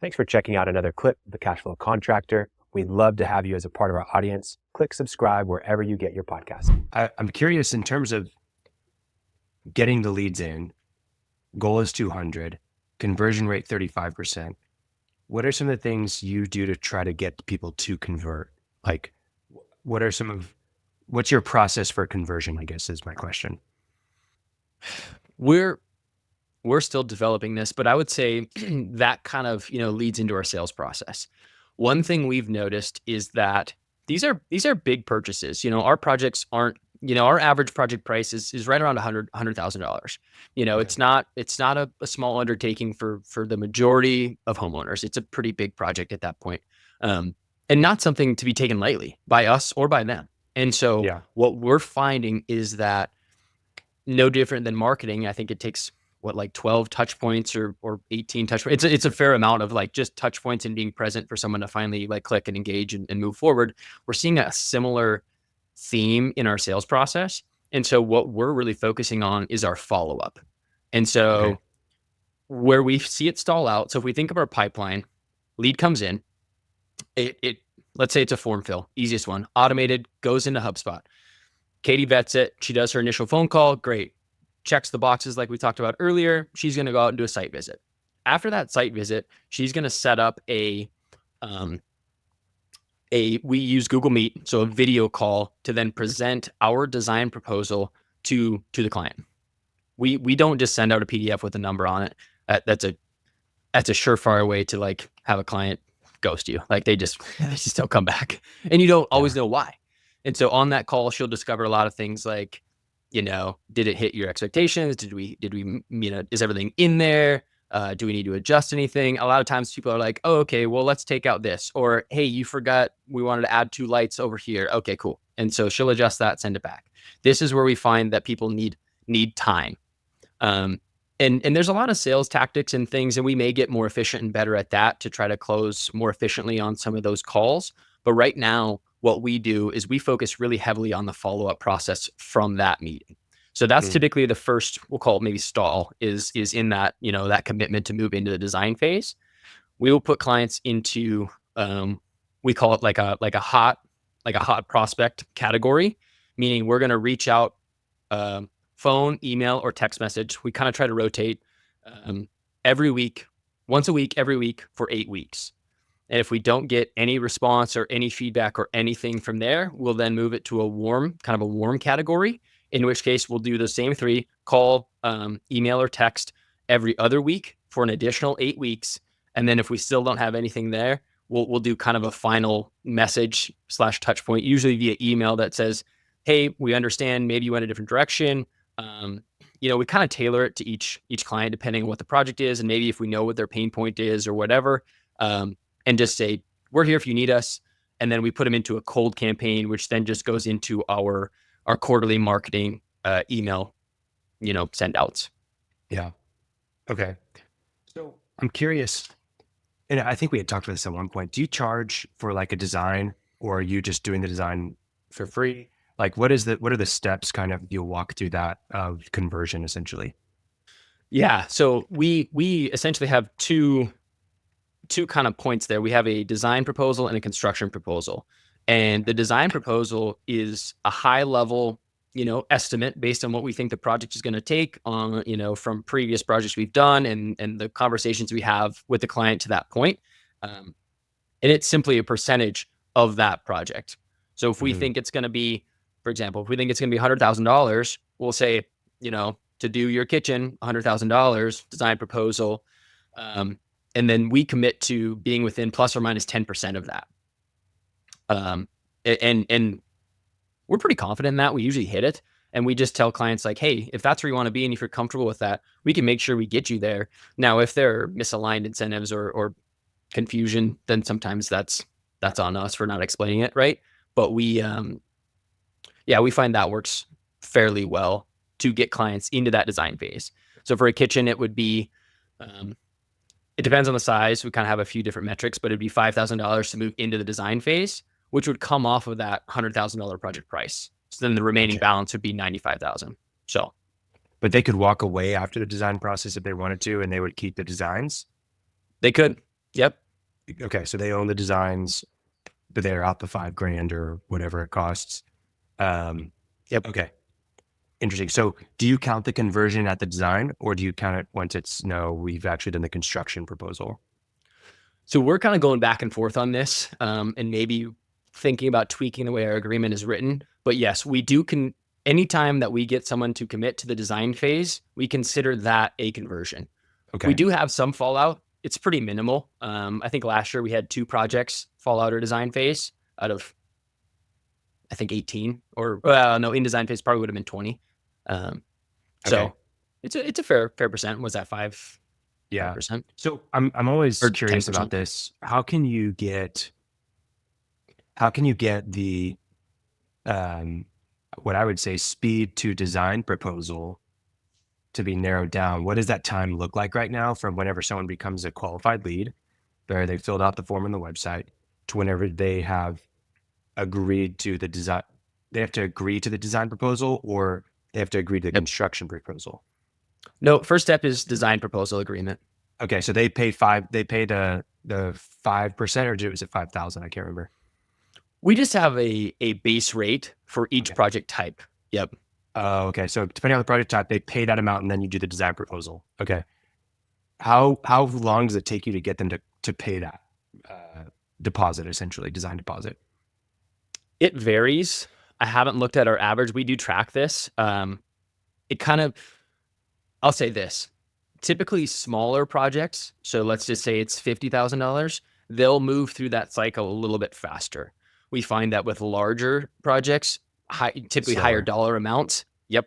Thanks for checking out another clip of the Cashflow Contractor. We'd love to have you as a part of our audience. Click subscribe wherever you get your podcast. I'm curious in terms of getting the leads in, goal is 200, conversion rate 35%. What are some of the things you do to try to get people to convert? Like, what's your process for conversion, I guess is my question. We're still developing this, but I would say that kind of, leads into our sales process. One thing we've noticed is that these are big purchases. Our projects aren't, our average project price is right around $100,000. It's not a small undertaking for the majority of homeowners. It's a pretty big project at that point. And not something to be taken lightly by us or by them. And so what we're finding is that no different than marketing, I think it takes 12 touch points or 18 touch points. It's a fair amount of just touch points and being present for someone to finally click and engage and move forward. We're seeing a similar theme in our sales process. And so what we're really focusing on is our follow-up. And so where we see it stall out. So if we think of our pipeline, lead comes in, it let's say it's a form fill, easiest one, automated, goes into HubSpot. Katie vets it. She does her initial phone call. Great. Checks the boxes like we talked about earlier. She's going to go out and do a site visit. After that site visit, she's going to set up we use Google Meet, so a video call to then present our design proposal to the client. We don't just send out a PDF with a number on it. That's a surefire way to have a client ghost you. They just don't come back, and you don't always know why. And so on that call, she'll discover a lot of things like, did it hit your expectations? Did we, is everything in there? Do we need to adjust anything? A lot of times people are like, oh, okay, well, let's take out this. Or, hey, you forgot we wanted to add 2 lights over here. Okay, cool. And so she'll adjust that, send it back. This is where we find that people need time. And there's a lot of sales tactics and things, and we may get more efficient and better at that to try to close more efficiently on some of those calls. But right now, what we do is we focus really heavily on the follow-up process from that meeting. So that's typically the first, we'll call it maybe stall, is in that, that commitment to move into the design phase. We will put clients into, we call it like a hot prospect category, meaning we're going to reach out, phone, email, or text message. We kind of try to rotate every week, once a week, every week for 8 weeks. And if we don't get any response or any feedback or anything from there, we'll then move it to a warm category, in which case we'll do the same 3, call, email, or text every other week for an additional 8 weeks. And then if we still don't have anything there, we'll do kind of a final message / touch point, usually via email, that says, hey, we understand maybe you went a different direction. We kind of tailor it to each client depending on what the project is, and maybe if we know what their pain point is or whatever. And just say, we're here if you need us. And then we put them into a cold campaign, which then just goes into our quarterly marketing email, send outs. Yeah. Okay. So I'm curious, and I think we had talked about this at one point. Do you charge for a design, or are you just doing the design for free? What are the steps kind of you'll walk through that conversion essentially? Yeah. So we essentially have two kind of points there. We have a design proposal and a construction proposal. And the design proposal is a high level, estimate based on what we think the project is going to take on, from previous projects we've done and the conversations we have with the client to that point. And it's simply a percentage of that project. So if we think it's going to be, for example, if we think it's going to be $100,000, we'll say, to do your kitchen, $100,000 design proposal. And then we commit to being within plus or minus 10% of that. And we're pretty confident in that. We usually hit it. And we just tell clients hey, if that's where you want to be and if you're comfortable with that, we can make sure we get you there. Now, if there are misaligned incentives or confusion, then sometimes that's on us for not explaining it right. But we find that works fairly well to get clients into that design phase. So for a kitchen, it would be, it depends on the size. We kind of have a few different metrics, but it'd be $5,000 to move into the design phase, which would come off of that $100,000 project price. So then the remaining balance would be $95,000. So, but they could walk away after the design process if they wanted to, and they would keep the designs. They could. Yep. Okay, so they own the designs, but they're out the $5,000 or whatever it costs. Yep. Okay, interesting. So do you count the conversion at the design, or do you count it once it's no, we've actually done the construction proposal? So we're kind of going back and forth on this, and maybe thinking about tweaking the way our agreement is written. But yes, we do anytime that we get someone to commit to the design phase, we consider that a conversion. Okay. We do have some fallout. It's pretty minimal. I think last year we had 2 projects fall out of design phase out of, I think 18, or no, in design phase probably would have been 20. So it's a fair percent. Was that 5%? Yeah. 5%? So I'm always Or curious 10%. about this. How can you get the what I would say speed to design proposal to be narrowed down? What does that time look like right now from whenever someone becomes a qualified lead, where they filled out the form on the website, to whenever they have agreed to the design? They have to agree to the design proposal, or they have to agree to the construction proposal? No, first step is design proposal agreement. Okay, so they paid the 5%, or was it 5,000? I can't remember. We just have a base rate for each project type. Yep. Oh, okay. So depending on the project type, they pay that amount, and then you do the design proposal. Okay. How long does it take you to get them to pay that deposit, essentially design deposit? It varies. I haven't looked at our average. We do track this. I'll say this. Typically smaller projects, so let's just say it's $50,000, they'll move through that cycle a little bit faster. We find that with larger projects, typically higher dollar amounts,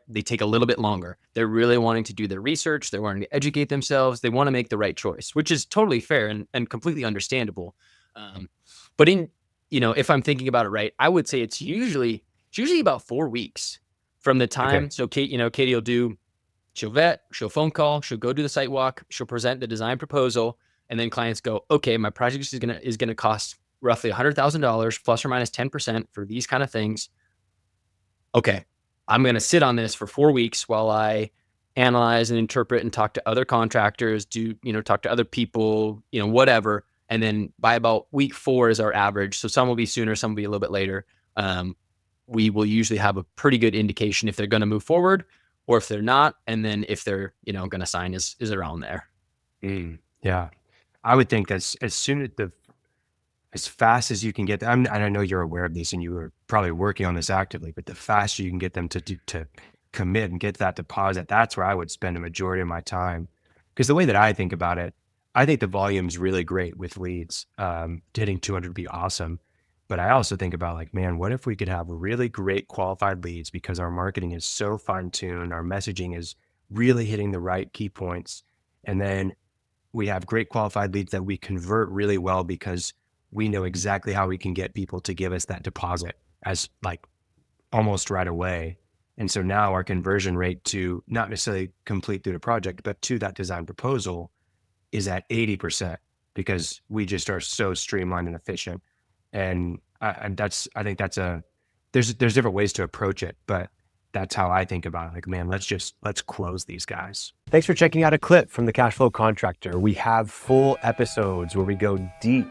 they take a little bit longer. They're really wanting to do their research. They're wanting to educate themselves. They want to make the right choice, which is totally fair and completely understandable. But if I'm thinking about it right, I would say it's usually about 4 weeks from the time. Okay. So Katie will she'll vet, she'll phone call, she'll go do the site walk, she'll present the design proposal, and then clients go, okay, my project is gonna cost roughly $100,000 plus or minus 10% for these kind of things. Okay, I'm gonna sit on this for 4 weeks while I analyze and interpret and talk to other contractors, talk to other people, whatever. And then by about week 4 is our average. So some will be sooner, some will be a little bit later. We will usually have a pretty good indication if they're going to move forward or if they're not. And then if they're, going to sign is around there. Yeah. I would think that's as fast as you can get them. And I know you're aware of this and you are probably working on this actively, but the faster you can get them to commit and get that deposit, that's where I would spend a majority of my time. Because the way that I think about it, I think the volume's really great with leads. Hitting 200 would be awesome. But I also think about what if we could have really great qualified leads because our marketing is so fine-tuned, our messaging is really hitting the right key points. And then we have great qualified leads that we convert really well because we know exactly how we can get people to give us that deposit as almost right away. And so now our conversion rate to not necessarily complete through the project, but to that design proposal is at 80% because we just are so streamlined and efficient. And I think there's different ways to approach it, but that's how I think about it. Let's close these guys. Thanks for checking out a clip from the Cashflow Contractor. We have full episodes where we go deep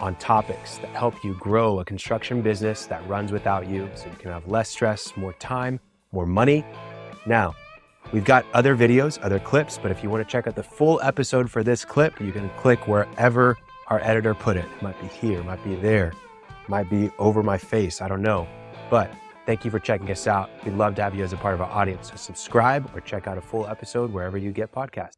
on topics that help you grow a construction business that runs without you so you can have less stress, more time, more money. Now, we've got other videos, other clips, but if you want to check out the full episode for this clip, you can click wherever our editor put it. It might be here, might be there, might be over my face, I don't know. But thank you for checking us out. We'd love to have you as a part of our audience. So subscribe or check out a full episode wherever you get podcasts.